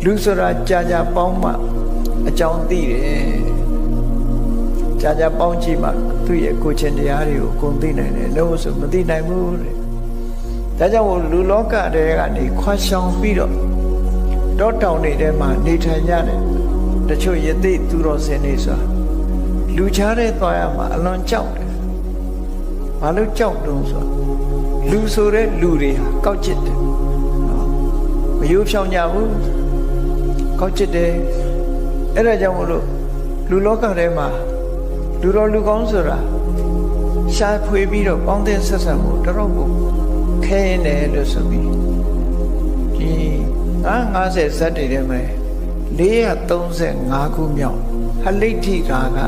လူဆိုတာကြာပေါင်းမှအကြောင်းသိတယ်ကြာပေါင်းကြည့်မှသူ့ရဲ့ကိုယ်ချင်းတရားတွေကိုကိုယ်သိနိုင်တယ်လို့ဆိုမသိနိုင်ဘူးတဲ့ဒါကြောင့်လူလောကတွေကနေခွာရှောင်ပြီးတော့တောတောင်တွေထဲမှာနေထိုင်ကြတယ်တချို့ယသိသူတော်စင်တွေဆိုတာလူချားတဲ့သွားရမှာအလွန်ကြောက်တယ်ဘာလို့ကြောက်တုံးဆိုလူဆိုတဲ့လူတွေဟာကောက်ကျစ်တယ်မယိုးဖြောင်းကြဘူးကောက်ကျစ်တယ်အဲ့ဒါကြောင့်မလို့လူလောကထဲမှာလူတော်လူကောင်းဆိုတာရှားဖွေပြီးတော့ပေါင်းတဲ့ဆက်ဆံမှုတော်တော်ကိုခဲရင်တယ်လို့ဆိုပြီးဒီ50ဇတ်တွေထဲမှာ435ခုမြောက်ဟလိဋ္ဌိကာက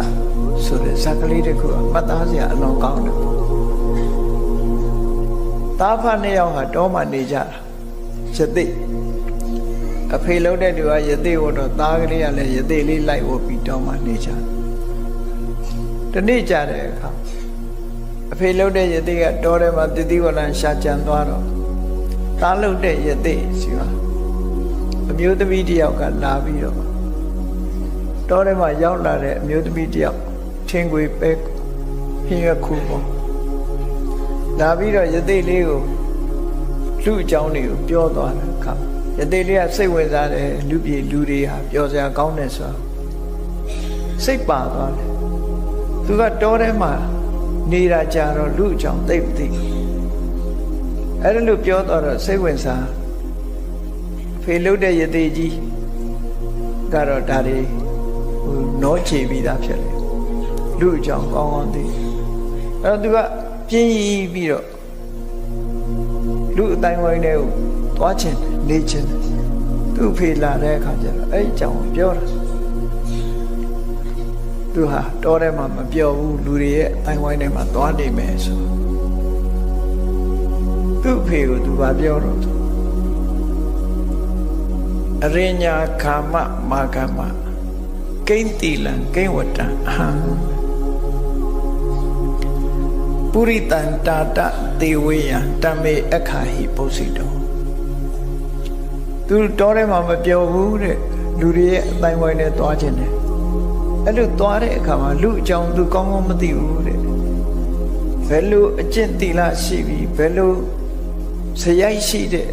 ဆိုတဲ့ဇာတ်ကလေးတစ်ခုမှတ်သားစရာအလွန်ကောင်းတယ်သားဖနှစ်ယောက်ဟာတောမှနေကြတာယသိအဖေလုံးတဲ့သူကယသိဝတ်တော့သားကလေးကလည်းယသိလေးလိုက်ဝတ်ပြီးတောမှနေကြတနေ့ကြတဲ့အခါအဖေလုံးတဲ့ယသိကတောထဲမှာတတိဝလံရှာကြံသွားတော့သားလုံးတဲ့ယသိစီကအမျိုးသမီးတယောက်ကလာပြီးတော့တောထဲမှာရောက်လာတဲ့အမျိုးသမီးတယောက်ထင်းခွေပဲဟင်းရွက်ခုပေါ့လာပြီးတော့ယသိလေးကိုလူအကြောင်းတွေကိုပြောသွားတယ်ခါယသိလေးကစိတ်ဝင်စားတယ်လူပြည်လူတွေဟာပြောစရာကောင်းတယ်ဆိုတော့စိတ်ပါသွားတယ်သူကတောထဲမှာနေတာကြတော့လူအကြောင်းသိမသိအဲ့ဒါလို့ပြောတော့စိတ်ဝင်စားဖေလို့တဲ့ယသိကြီးကတော့ဒါတွေနောချေပြီးသားဖြစ်တယ်လူအကြောင်းကောင်းကောင်းသိအဲ့တော့သူကပြင်းပြီးတော့လူအတိုင်းဝိုင်းတွေကိုသွားချင်နေချင်သူ့ဖေလာတဲ့အခါကျတော့အဲ့အကြောင်းပြောတာသူဟာတောထဲမှာမပြောဘူးလူတွေရဲ့အတိုင်းဝိုင်းထဲမှာသွားနေမယ်ဆိုသူ့ဖေကိုသူကပြောတော့အရိညာခာမမာကမကိန်းတိလံကိန်းဝတ္တအဟံပုရိတန္တာတသေဝေယံတမေအခါဟိပုစိတောသူတောထဲမှာမပြောဘူးတဲ့လူတွေရဲ့အတိုင်းဝိုင်းနဲ့သွားခြင်းတယ်အဲ့လိုသွားတဲ့အခါမှာလူအကြောင်းသူကောင်းကောင်းမသိဘူးတဲ့ဘယ်လိုအကျင့်သီလရှိပြီးဘယ်လိုစရိုက်ရှိတဲ့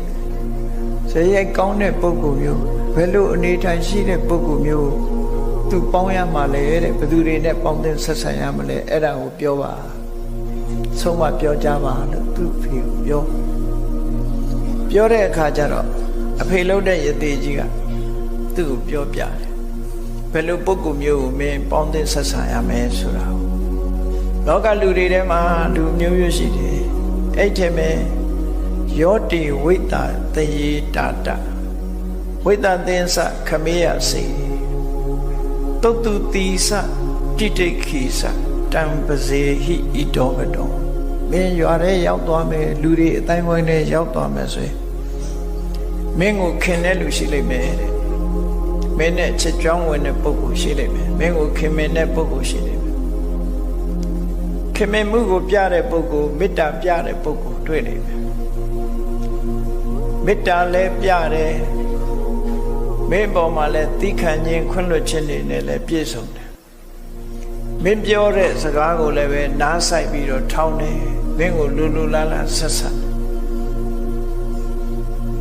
စရိုက်ကောင်းတဲ့ပုဂ္ဂိုလ်မျိုးဘယ်လိုအနေထိုင်ရှိတဲ့ပုဂ္ဂိုလ်မျိုးသူပေါင်းရမှာလဲတဲ့ဘယ်သူတွေနဲ့ပေါင်းတဲ့ဆက်ဆံရမလဲအဲ့ဒါကိုပြောပါဆုံးမပြောကြပါလို့သူ့ဖေကိုပြောတဲ့အခါကျတော့အဖေလုံးတဲ့ယသိကြီးကသူ့ကိုပြောပြတယ်ဘယ်လိုပုဂ္ဂိုလ်မျိုးကိုမင်းပေါင်းတဲ့ဆက်ဆံရမယ်ဆိုတာကိုလောကလူတွေထဲမှာလူမျိုးမျိုးရှိတယ်အဲ့ထဲမှာယောတိဝိတ္တတယေတာတဝိတ္တသင်္စခမေယစေတုတ်တုတိစတိတိခိစတံပဇေဟိဣတောပတောမင်းရွာထဲရောက်သွားမယ်လူတွေအတိုင်းဝိုင်းထဲရောက်သွားမယ်ဆိုရင်မင်းကိုခင်တဲ့လူရှိလိမ့်မယ်တဲ့မင်းနဲ့ချစ်ကြောင်းဝင်တဲ့ပုဂ္ဂိုလ်ရှိလိမ့်မယ်မင်းကိုခင်မင်တဲ့ပုဂ္ဂိုလ်ရှိလိမ့်မယ်ခင်မင်မှုကိုပြတဲ့ပုဂ္ဂိုလ်မေတ္တာပြတဲ့ပုဂ္ဂိုလ်တွေ့လိမ့်မယ်မေတ္တာလည်းပြတယ်မင်းပေါ်မှာလည်းသီးခံခြင်းခွင့်လွှတ်ခြင်းတွေနဲ့လည်းပြည့်စုံတယ်မင်းပြောတဲ့စကားကိုလည်းပဲနားဆိုင်ပြီးတော့ထောင်းတယ်မင်းကိုလူလူလားလားဆက်ဆက်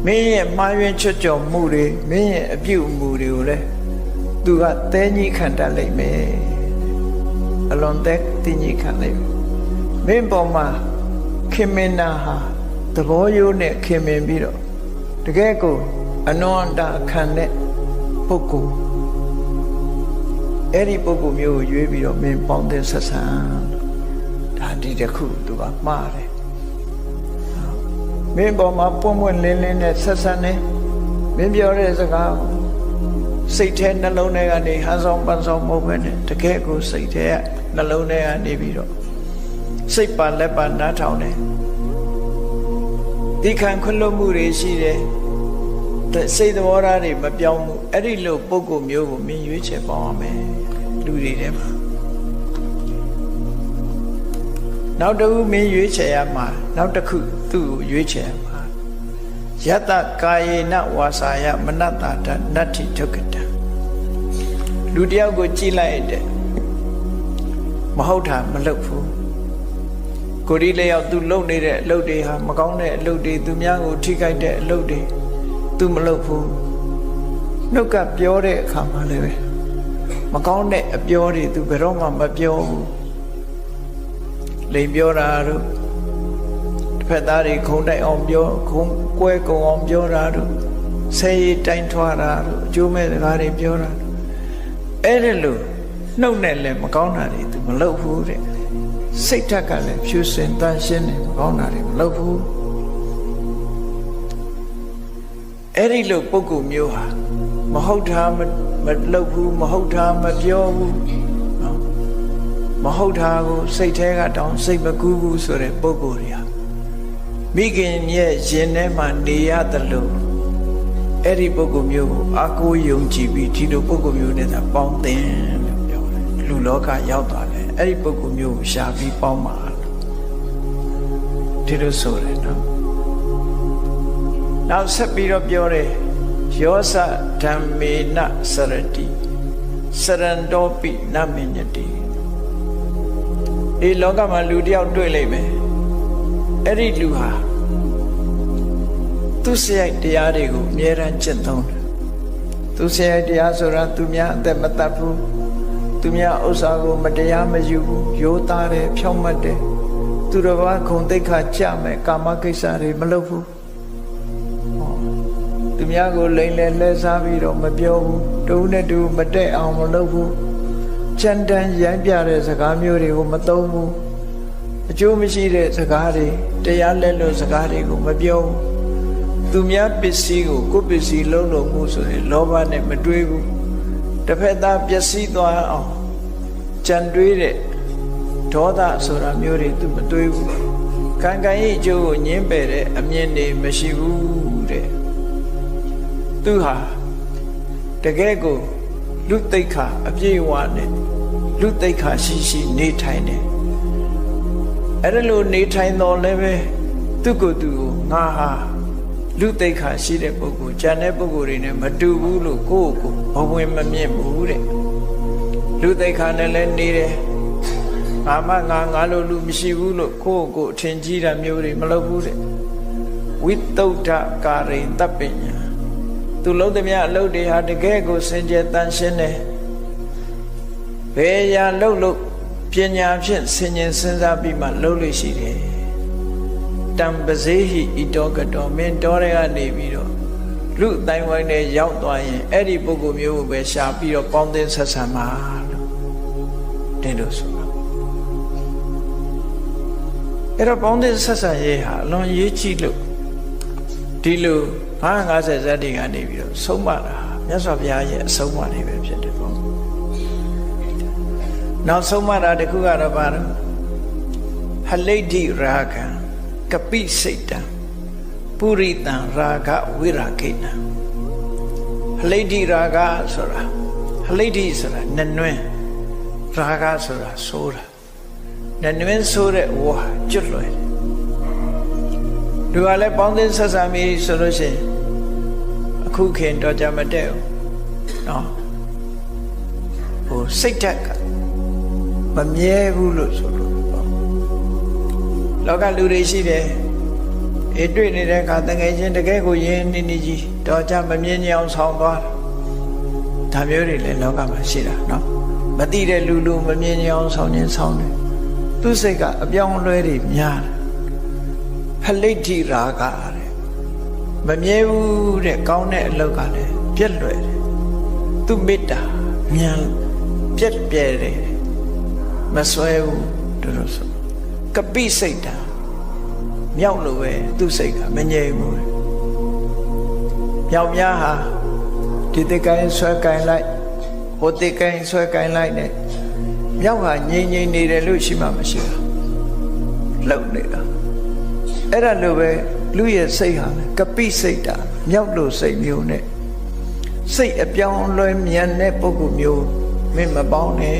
မင်းရဲ့မှားယွင်းချွတ်ကျော်မှုတွေမင်းရဲ့အပြုအမူတွေကိုလည်းသူကသဲကြီးခံတတ်လိမ့်မယ်အလွန်သဲကြီးခံလိမ့်မယ်မင်းပေါ်မှာခင်မင်နာဟာသဘောရိုးနဲ့ခင်မင်ပြီးတော့တကယ်ကိုအနန္တခံတဲ့ပုဂ္ဂိုလ်အဲ့ဒီပုဂ္ဂိုလ်မျိုးကိုရွေးပြီးတော့မင်းပေါင်းတဲ့ဆက်ဆံဒါဒီတစ်ခုသူကမှားတယ်မင်းပေါ်မှာပွင့်ပွင့်လင်းလင်းနဲ့ဆက်ဆံနေမင်းပြောတဲ့စကားစိတ်ထဲနှလုံးထဲကနေဟန်ဆောင်ပန်းဆောင်မဟုတ်ပဲနဲ့တကယ်ကိုစိတ်ထဲကနှလုံးထဲကနေပြီးတော့စိတ်ပါလက်ပါနားထောင်တယ်ဒီခံခွင့်လွှတ်မှုတွေရှိတယ်စိတ်သဘောထားတွေမပြောင်းဘူးအဲ့ဒီလိုပုဂ္ဂိုလ်မျိုးကိုမင်းရွေးချယ်ပေါင်းရမယ်လူတွေထဲမှာနောက်တစ်ခုမင်းရွေးချယ်ရမှာနောက်တစ်ခုသူ့ကိုရွေးချယ်ရမှာယ ယတကာယေနဝါစာယမနတ္တာတနတ္ထိထုက္ကတံလူတယောက်ကိုကြည်လိုက်တဲ့မဟုတ်တာမလုပ်ဘူးကိုရီလေးယောက်သူလုံနေတဲ့အလုပ်တွေဟာမကောင်းတဲ့အလုပ်တွေသူများကိုထိခိုက်တဲ့အလုပ်တွေသူမလုပ်ဘူးနှုတ်ကပြောတဲ့အခါမှာလည်းပဲမကောင်းတဲ့အပြောတွေသူဘယ်တော့မှမပြောဘူးလိမ်ပြောတာတို့တစ်ဖက်သားတွေခုံတိုက်အောင်ပြောခုံကွဲကုံအောင်ပြောတာတို့ဆဲရီတိုင်းထွားတာတို့အကျိုးမဲ့စကားတွေပြောတာအဲ့ဒါလို့နှုတ်နဲ့လည်းမကောင်းတာတွေသူမလုပ်ဘူးတဲ့စိတ်ဓာတ်ကလည်းဖြူစင်တန်ရှင်းတယ်မကောင်းတာတွေမလုပ်ဘူးအဲ့ဒီလိုပုဂ္ဂိုလ်မျိုးဟာမဟုတ်တာမလုပ်ဘူးမဟုတ်တာမပြောဘူးမဟုတ်တာကိုစိတ်ထဲကတောင်းစိတ်မကူးဘူးဆိုတဲ့ပုဂ္ဂိုလ်တွေဟာမိခင်ရဲ့ရင်ထဲမှာနေရတယ်လို့အဲ့ဒီပုဂ္ဂိုလ်မျိုးကိုအကိုယုံကြည်ပြီးဒီလိုပုဂ္ဂိုလ်မျိုးနဲ့သာပေါင်းသင်လို့ပြောတယ်လူလောကရောက်သွားတယ်အဲ့ဒီပုဂ္ဂိုလ်မျိုးကိုရှာပြီးပေါင်းပါဒီလိုဆိုတယ်နော်နောက်ဆက်ပြီးတော့ပြောတယ်ယောသဓမ္မေနစရတိစရန္တောပိနမညတိဒီလောကမှာလူတယောက်တွေ့လိမ့်မယ်အဲ့ဒီလူဟာသူစရိုက်တရားတွေကိုအမြဲတမ်းကျင့်သုံးတယ်သူစရိုက်တရားဆိုတာသူများအသက်မတတ်ဘူးသူများဥစ္စာကိုမတရားမယူဘူးရိုးသားတယ်ဖြောင့်မတ်တယ်သူတော်ဘာခုံသိက္ခာကြမယ်ကာမကိစ္စတွေမလုပ်ဘူးသူများကိုလိမ်လည်လှည့်စားပြီးတော့မပြောဘူးတူနဲ့တူမတက်အောင်မလုပ်ဘူးကြမ်းတမ်းရိုင်းပြတဲ့စကားမျိုးတွေကိုမသုံးဘူးအကျိုးမရှိတဲ့စကားတွေတရားလက်လွတ်စကားတွေကိုမပြောဘူးသူများပစ္စည်းကိုကိုယ်ပစ္စည်းလုံးလို့မှုဆိုရင်လောဘနဲ့မတွေးဘူးတစ်ဖက်သားပျက်စီးသွားအောင်ကြံတွေးတဲ့ဒေါသဆိုတာမျိုးတွေသူမတွေးဘူးကံကံရဲ့အကျိုးကိုညှင်းပယ်တဲ့အမြင်တွေမရှိဘူးတဲ့သူဟာတကယ်ကိုလူသိက္ခာအပြည့်အဝနဲ့လူသိက္ခာရှိရှိနေထိုင်တယ်အဲ့ဒါလို့နေထိုင်တော်လည်းပဲသူကိုယ်သူကိုငါဟာလူသိက္ခာရှိတဲ့ပုဂ္ဂိုလ်ဉာဏ်တဲ့ပုဂ္ဂိုလ်တွေနဲ့မတူဘူးလို့ကိုယ့်ကိုယ်ဘဝင်မမြင့်ဘူးတဲ့လူသိက္ခာနဲ့လည်းနေတယ်ငါလို့လူမရှိဘူးလို့ကိုယ့်ကိုယ်အထင်ကြီးတာမျိုးတွေမလုပ်ဘူးတဲ့ဝိတုဒ္ဓကာရိတ္တပညာသူလုံးသမျှအလုပ်တွေဟာတကယ်ကိုစင်ကြယ်တန်ရှင်းတယ်ဘယ်ရာလုပ်လို့ပညာဖြင့်ဆင်ញင်စဉ်းစားပြီးမှလုပ်လို့ရှိတယ်တံပဇေဟိဣတောကတောမင်းတော်တွေကနေပြီးတော့လူအတိုင်းဝိုင်းနဲ့ရောက်သွားရင်အဲ့ဒီပုဂ္ဂိုလ်မျိုးကိုပဲရှာပြီးတော့ပေါင်းသင်းဆက်ဆံပါလို့တင်လို့ဆိုတာအဲ့တော့ပေါင်းသင်းဆက်ဆံရေးဟာအလွန်ရေးကြည့်လို့ဒီလို50ဇတ်တွေကနေပြီးတော့ဆုံးမတာမြတ်စွာဘုရားရဲ့အဆုံးအမတွေပဲဖြစ်တယ်ပေါ့နောက်ဆုံးမတာတခုကတော့ဘာလဲဟလိဋ္ဌိရာဂံကပိစိတ်တံပုရိတံရာဂဝိရာခိဏံဟလိဋ္ဌိရာဂဆိုတာဟလိဋ္ဌိဆိုတာနနွင်းရာဂဆိုတာဆိုးတာနနွင်းဆိုးတဲ့ဝါကျွတ်လွယ်သူကလည်းပေါင်းသင်းဆက်ဆံပြီးဆိုလို့ရှိရင်အခုခင်တော့ကြမတည့်ဘူးနော်ဟိုစိတ်ဓာတ်ကမမြဲဘူးလို့ဆိုလို့ပေါ့လောကလူတွေရှိတယ်အေးတွေ့နေတဲ့အခါတကယ်ချင်းတကယ်ကိုယဉ်နေကြီးတော့ကြမမြင်အောင်ဆောင်သွားဒါမျိုးတွေလည်းလောကမှာရှိတာနော်မသိတဲ့လူမမြင်အောင်ဆောင်ခြင်းဆောင်တယ်သူစိတ်ကအပြောင်းအလဲတွေများတယ်ဟလိဋ္ဌိရာဂတဲ့မမြဲဘူးတဲ့ကောင်းတဲ့အလုပ်ကလည်းပြက်လွယ်တယ်သူမေတ္တာမြန်ပြက်ပြဲတယ်မဆွဲဘူးတို့ဆိုကပိစိတ်တာမြောက်လို့ပဲသူစိတ်ကမငြိမ်ဘူးမြောက်များဟာဒီတကိုင်းဆွဲကိုင်းလိုက်ဟိုတကိုင်းဆွဲကိုင်းလိုက်နဲ့မြောက်ဟာငြိမ်ငြိမ်နေတယ်လို့ရှိမှမရှိဘူးလှုပ်နေတာအဲ့ဒါလိုပဲလူရဲ့စိတ်ဟာကပိစိတ်တာမြောက်လို့စိတ်မျိုးနဲ့စိတ်အပြောင်းအလဲမြန်တဲ့ပုဂ္ဂိုလ်မျိုးမင်းမပေါင်းနဲ့